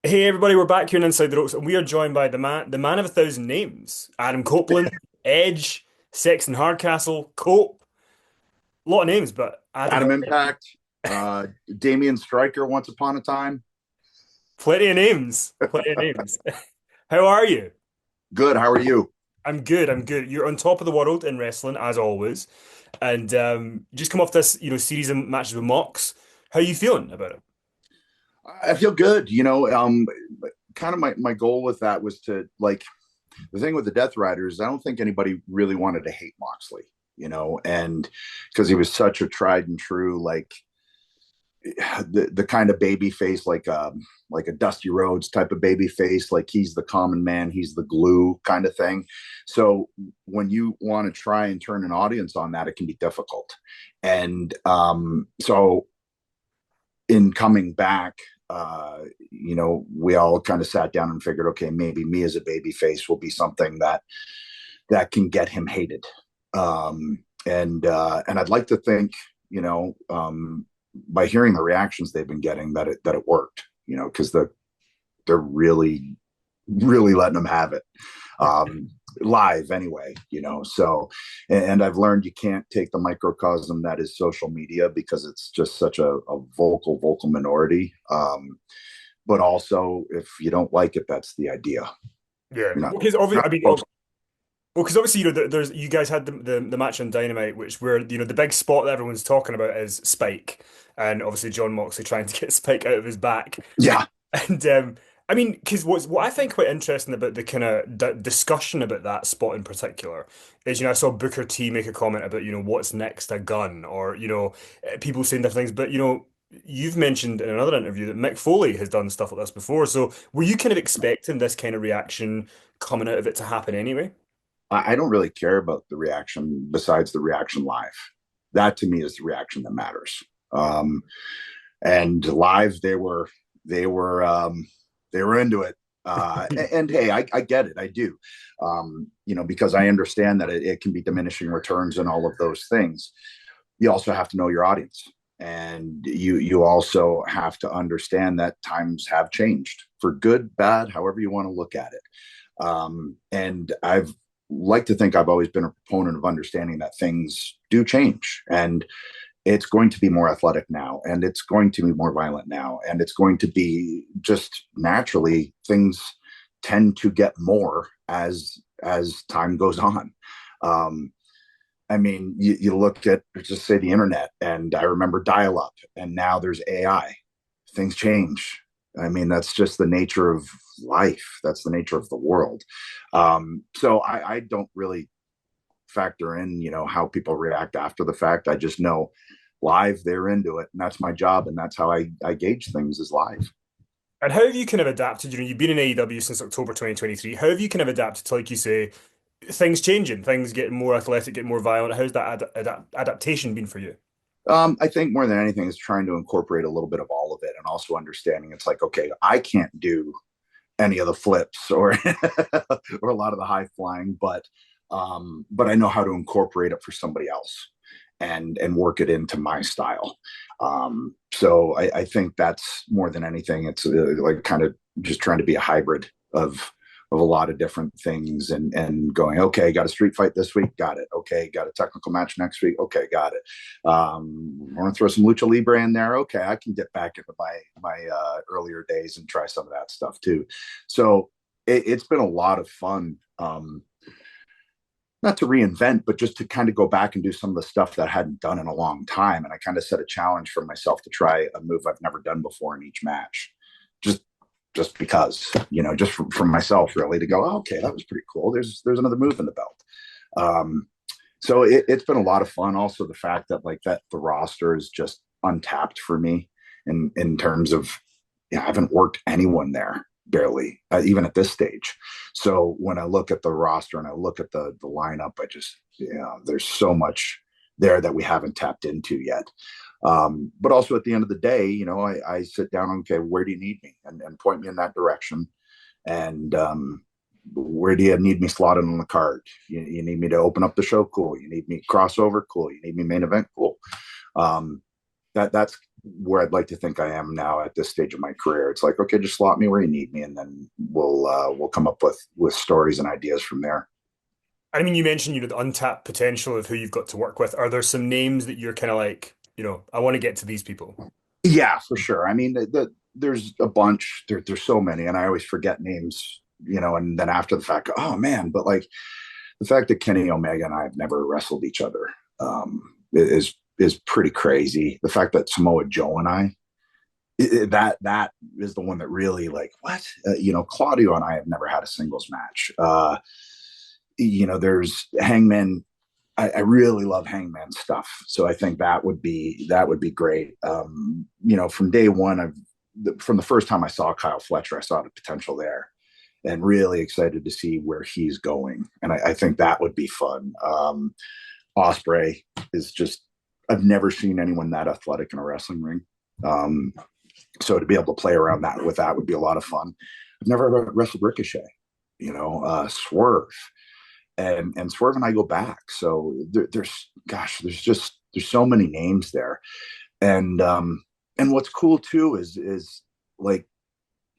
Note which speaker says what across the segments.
Speaker 1: Hey everybody, we're back here in Inside the Ropes, and we are joined by the man of a thousand names, Adam Copeland, Edge, Sexton Hardcastle, Cope. A lot of names, but Adam,
Speaker 2: Adam Impact, Damian Stryker once upon a time.
Speaker 1: plenty of names, plenty of names. How are you?
Speaker 2: Good. How are you?
Speaker 1: I'm good. I'm good. You're on top of the world in wrestling as always, and just come off this, series of matches with Mox. How are you feeling about it?
Speaker 2: I feel good. Kind of my goal with that was to like the thing with the Death Riders. I don't think anybody really wanted to hate Moxley, and because he was such a tried and true the kind of baby face like a Dusty Rhodes type of baby face, like he's the common man, he's the glue kind of thing. So when you want to try and turn an audience on that, it can be difficult. And so in coming back, we all kind of sat down and figured, okay, maybe me as a baby face will be something that can get him hated. And I'd like to think, by hearing the reactions they've been getting, that it worked, because they're really letting them have it. Live anyway, so and I've learned you can't take the microcosm that is social media because it's just such a vocal minority. But also if you don't like it, that's the idea.
Speaker 1: Yeah,
Speaker 2: You're
Speaker 1: because obviously,
Speaker 2: not
Speaker 1: I mean,
Speaker 2: supposed.
Speaker 1: well, because obviously, there's you guys had the match on Dynamite, which where the big spot that everyone's talking about is Spike, and obviously John Moxley trying to get Spike out of his back,
Speaker 2: Yeah.
Speaker 1: and I mean, because what I find quite interesting about the kind of discussion about that spot in particular is, I saw Booker T make a comment about, what's next, a gun, or people saying different things, but you've mentioned in another interview that Mick Foley has done stuff like this before, so were you kind of expecting this kind of reaction coming out of it to happen anyway?
Speaker 2: I don't really care about the reaction besides the reaction live. That to me is the reaction that matters. um and live they were into it. And hey, I get it. I do. Because I understand that it can be diminishing returns and all of those things. You also have to know your audience, and you also have to understand that times have changed for good, bad, however you want to look at it. And I've like to think I've always been a proponent of understanding that things do change, and it's going to be more athletic now, and it's going to be more violent now, and it's going to be just naturally things tend to get more as time goes on. um I mean, you look at, just say, the internet, and I remember dial up, and now there's AI. Things change. I mean, that's just the nature of life. That's the nature of the world. So I don't really factor in, how people react after the fact. I just know live, they're into it. And that's my job. And that's how I gauge things, is live.
Speaker 1: And how have you kind of adapted? You've been in AEW since October 2023. How have you kind of adapted to, like you say, things changing, things getting more athletic, getting more violent? How's that adaptation been for you?
Speaker 2: I think more than anything is trying to incorporate a little bit of all of it, and also understanding it's like, okay, I can't do any of the flips or or a lot of the high flying, but I know how to incorporate it for somebody else and work it into my style. So I think that's more than anything. It's like kind of just trying to be a hybrid of a lot of different things, and going, okay, got a street fight this week, got it. Okay, got a technical match next week, okay, got it. Want to throw some lucha libre in there? Okay, I can get back into my earlier days and try some of that stuff too. So it's been a lot of fun. Not to reinvent, but just to kind of go back and do some of the stuff that I hadn't done in a long time. And I kind of set a challenge for myself to try a move I've never done before in each match. Just just because, just from myself, really, to go, oh, okay, that was pretty cool. There's another move in the belt. So it's been a lot of fun. Also, the fact that like that the roster is just untapped for me in terms of, I haven't worked anyone there barely, even at this stage. So when I look at the roster and I look at the lineup, I just, there's so much there that we haven't tapped into yet. But also at the end of the day, I sit down, okay, where do you need me? And point me in that direction. And where do you need me slotted on the card? You need me to open up the show? Cool. You need me crossover? Cool. You need me main event? Cool. That's where I'd like to think I am now at this stage of my career. It's like, okay, just slot me where you need me, and then we'll come up with stories and ideas from there.
Speaker 1: I mean, you mentioned, the untapped potential of who you've got to work with. Are there some names that you're kind of like, I want to get to these people?
Speaker 2: Yeah, for sure. I mean, there's a bunch. There's so many, and I always forget names. And then after the fact, oh man! But like the fact that Kenny Omega and I have never wrestled each other is pretty crazy. The fact that Samoa Joe and I that is the one that really like what Claudio and I have never had a singles match. There's Hangman. I really love Hangman stuff, so I think that would be great. From day one, from the first time I saw Kyle Fletcher, I saw the potential there, and really excited to see where he's going. And I think that would be fun. Osprey is just I've never seen anyone that athletic in a wrestling ring. Um, so to be able to play around that would be a lot of fun. I've never wrestled Ricochet, Swerve, and Swerve and I go back. So there's so many names there, and what's cool too is like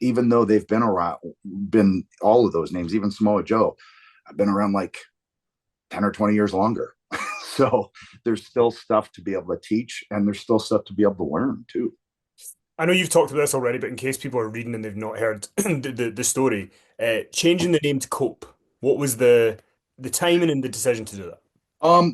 Speaker 2: even though they've been around, been all of those names, even Samoa Joe, I've been around like 10 or 20 years longer. So there's still stuff to be able to teach, and there's still stuff to be able to learn too.
Speaker 1: I know you've talked about this already, but in case people are reading and they've not heard the story, changing the name to Cope. What was the timing and the decision to do that?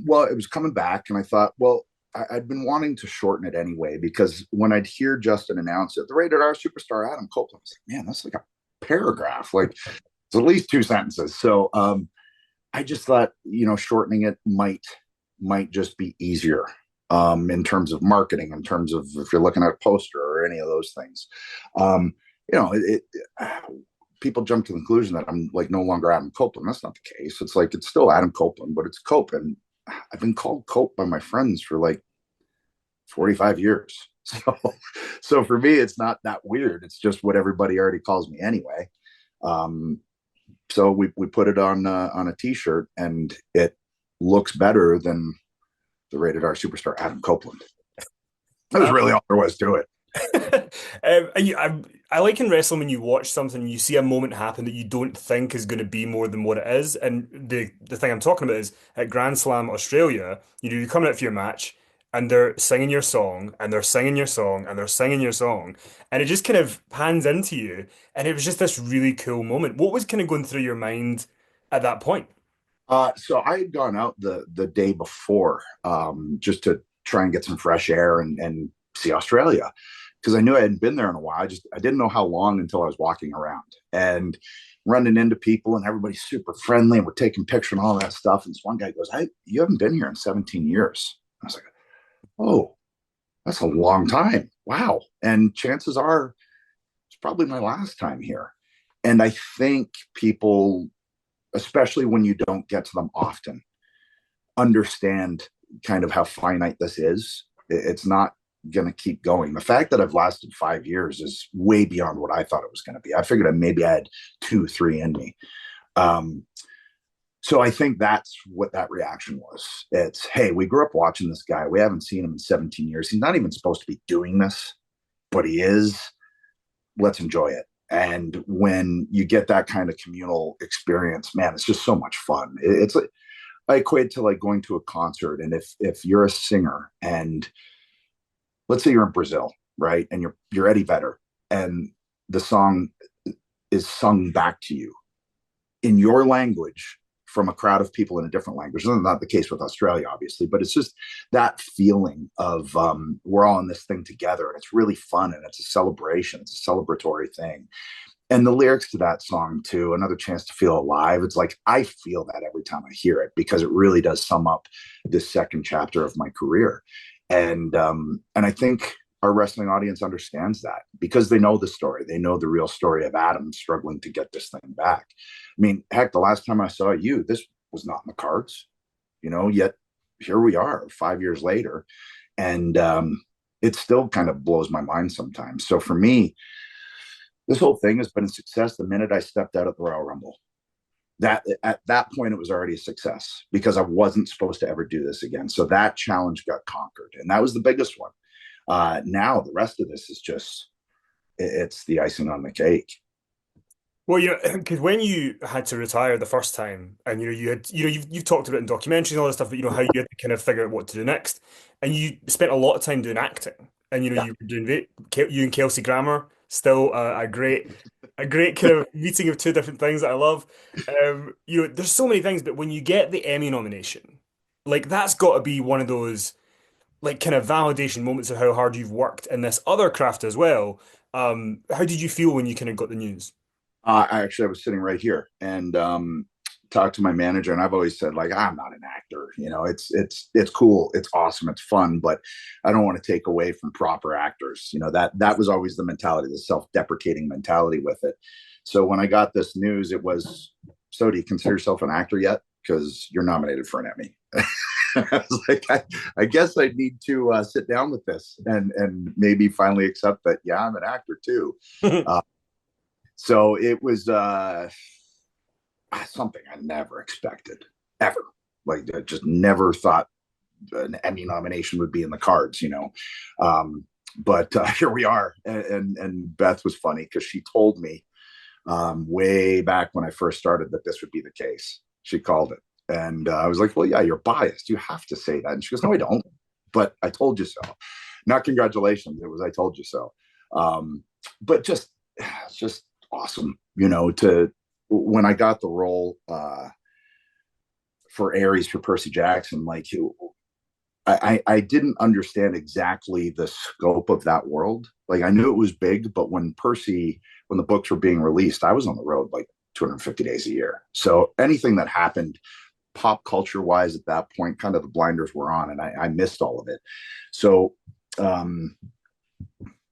Speaker 2: Well, it was coming back, and I thought, well, I'd been wanting to shorten it anyway because when I'd hear Justin announce it, the rated R superstar Adam Copeland, I was like, man, that's like a paragraph, like it's at least two sentences. So I just thought, shortening it might just be easier in terms of marketing, in terms of if you're looking at a poster or any of those things. Um, People jump to the conclusion that I'm like no longer Adam Copeland. That's not the case. It's like it's still Adam Copeland, but it's Cope, and I've been called Cope by my friends for like 45 years. So for me, it's not that weird. It's just what everybody already calls me anyway. Um, so we put it on a t-shirt, and it looks better than the rated R superstar Adam Copeland. That was really all there was to it.
Speaker 1: I like in wrestling when you watch something, you see a moment happen that you don't think is going to be more than what it is. And the thing I'm talking about is at Grand Slam Australia, you're coming out for your match and they're singing your song and they're singing your song and they're singing your song. And it just kind of pans into you. And it was just this really cool moment. What was kind of going through your mind at that point?
Speaker 2: So I had gone out the day before just to try and get some fresh air and see Australia because I knew I hadn't been there in a while. I didn't know how long until I was walking around and running into people, and everybody's super friendly, and we're taking pictures and all that stuff. And this one guy goes, you haven't been here in 17 years." I was like, "Oh, that's a long time. Wow." And chances are it's probably my last time here. And I think people, especially when you don't get to them often, understand kind of how finite this is. It's not going to keep going. The fact that I've lasted 5 years is way beyond what I thought it was going to be. I figured maybe I had 2, 3 in me. Um, so I think that's what that reaction was. It's, hey, we grew up watching this guy. We haven't seen him in 17 years. He's not even supposed to be doing this, but he is. Let's enjoy it. And when you get that kind of communal experience, man, it's just so much fun. It's like I equate to like going to a concert, and if you're a singer, and let's say you're in Brazil, right, and you're Eddie Vedder, and the song is sung back to you in your language from a crowd of people in a different language. That's not the case with Australia, obviously, but it's just that feeling of we're all in this thing together, and it's really fun, and it's a celebration. It's a celebratory thing. And the lyrics to that song too, another chance to feel alive. It's like I feel that every time I hear it because it really does sum up this second chapter of my career. And I think our wrestling audience understands that because they know the story. They know the real story of Adam struggling to get this thing back. I mean, heck, the last time I saw you, this was not in the cards, yet here we are 5 years later. And it still kind of blows my mind sometimes. So for me, this whole thing has been a success the minute I stepped out at the Royal Rumble. That at that point it was already a success because I wasn't supposed to ever do this again. So that challenge got conquered, and that was the biggest one. Now the rest of this is just it's the icing on the cake.
Speaker 1: Well, because when you had to retire the first time, and you had, you've talked about it in documentaries and all this stuff, but how you had to kind of figure out what to do next, and you spent a lot of time doing acting, and
Speaker 2: Yeah.
Speaker 1: you were doing you and Kelsey Grammer, still a great kind of meeting of two different things that I love. There's so many things, but when you get the Emmy nomination, like that's got to be one of those like kind of validation moments of how hard you've worked in this other craft as well. How did you feel when you kind of got the news?
Speaker 2: I was sitting right here and talked to my manager, and I've always said like I'm not an actor. It's cool, it's awesome, it's fun, but I don't want to take away from proper actors. That was always the mentality, the self-deprecating mentality with it. So when I got this news, it was, so do you consider yourself an actor yet? Because you're nominated for an Emmy. I was like, I guess I need to sit down with this and maybe finally accept that. Yeah, I'm an actor too. Uh, so it was something I never expected ever. Like I just never thought an Emmy nomination would be in the cards. But here we are, and Beth was funny because she told me way back when I first started that this would be the case. She called it, and I was like, "Well, yeah, you're biased. You have to say that." And she goes, "No, I don't. But I told you so. Not congratulations. It was I told you so." But it's just awesome, to when I got the role for Aries for Percy Jackson, like I didn't understand exactly the scope of that world. Like I knew it was big, but when the books were being released, I was on the road like 250 days a year. So anything that happened pop culture wise at that point, kind of the blinders were on, and I missed all of it. So um,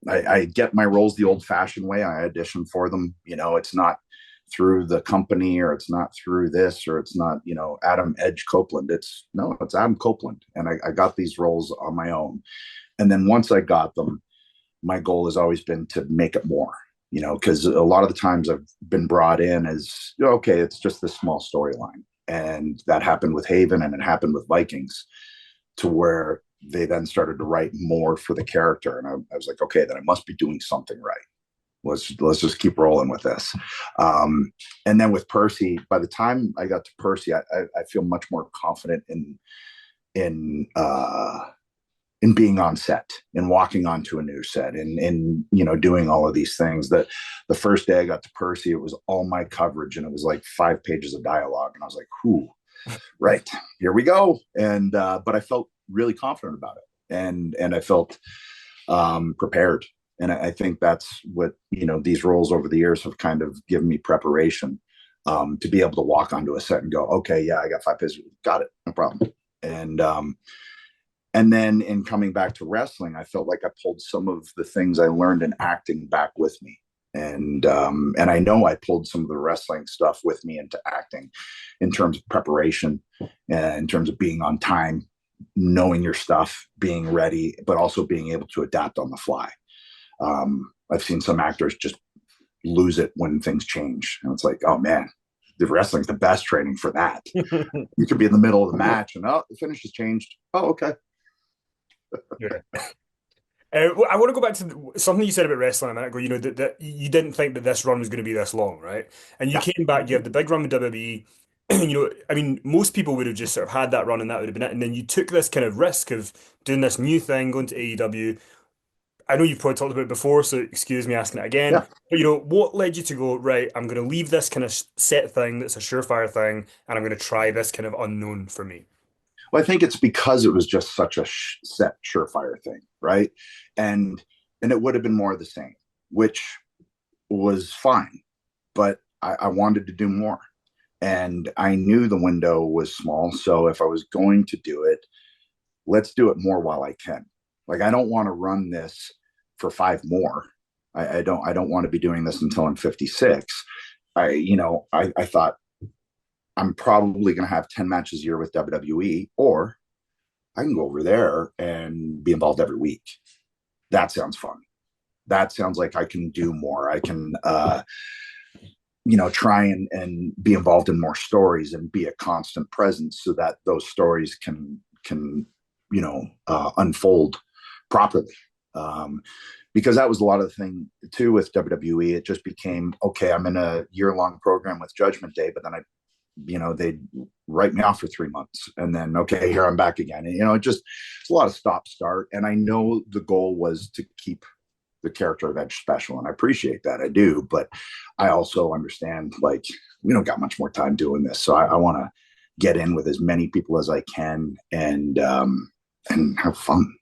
Speaker 2: I get my roles the old fashioned way. I audition for them. It's not through the company, or it's not through this, or it's not, Adam Edge Copeland. It's Adam Copeland. And I got these roles on my own. And then once I got them, my goal has always been to make it more, because a lot of the times I've been brought in as, okay, it's just this small storyline. And that happened with Haven, and it happened with Vikings, to where they then started to write more for the character. And I was like, okay, then I must be doing something right. Let's just keep rolling with this. And then with Percy, by the time I got to Percy, I feel much more confident in in being on set and walking onto a new set, and doing all of these things. That the first day I got to Percy, it was all my coverage, and it was like 5 pages of dialogue, and I was like, "Whoo, right, here we go." And but I felt really confident about it, and I felt prepared. And I think that's what, these roles over the years have kind of given me preparation, to be able to walk onto a set and go, okay, yeah, I got 5 pages, got it, no problem. And then in coming back to wrestling, I felt like I pulled some of the things I learned in acting back with me. And I know I pulled some of the wrestling stuff with me into acting, in terms of preparation, in terms of being on time, knowing your stuff, being ready, but also being able to adapt on the fly. I've seen some actors just lose it when things change, and it's like, oh man, the wrestling's the best training for that. You could be in the middle of the match, and the finish has changed. Oh, okay.
Speaker 1: Yeah. Well, I want to go back to something you said about wrestling a minute ago. That you didn't think that this run was going to be this long, right? And you
Speaker 2: Yeah,
Speaker 1: came back, you have the big run with WWE. I mean, most people would have just sort of had that run and that would have been it. And then you took this kind of risk of doing this new thing, going to AEW. I know you've probably talked about it before, so excuse me asking it again.
Speaker 2: yeah.
Speaker 1: But what led you to go, right, I'm going to leave this kind of set thing that's a surefire thing, and I'm going to try this kind of unknown for me.
Speaker 2: Well, I think it's because it was just such a set, surefire thing, right? And it would have been more of the same, which was fine, but I wanted to do more, and I knew the window was small. So if I was going to do it, let's do it more while I can. Like I don't want to run this for five more. I don't want to be doing this until I'm 56. I thought I'm probably going to have 10 matches a year with WWE, or I can go over there and be involved every week. That sounds fun. That sounds like I can do more. I can, try and be involved in more stories and be a constant presence, so that those stories can unfold properly. Um, because that was a lot of the thing too with WWE. It just became, okay, I'm in a year-long program with Judgment Day, but then they'd write me off for 3 months, and then, okay, here I'm back again. And, it just, it's a lot of stop start. And I know the goal was to keep the character of Edge special, and I appreciate that. I do, but I also understand, like, we don't got much more time doing this, so I want to get in with as many people as I can, and have fun.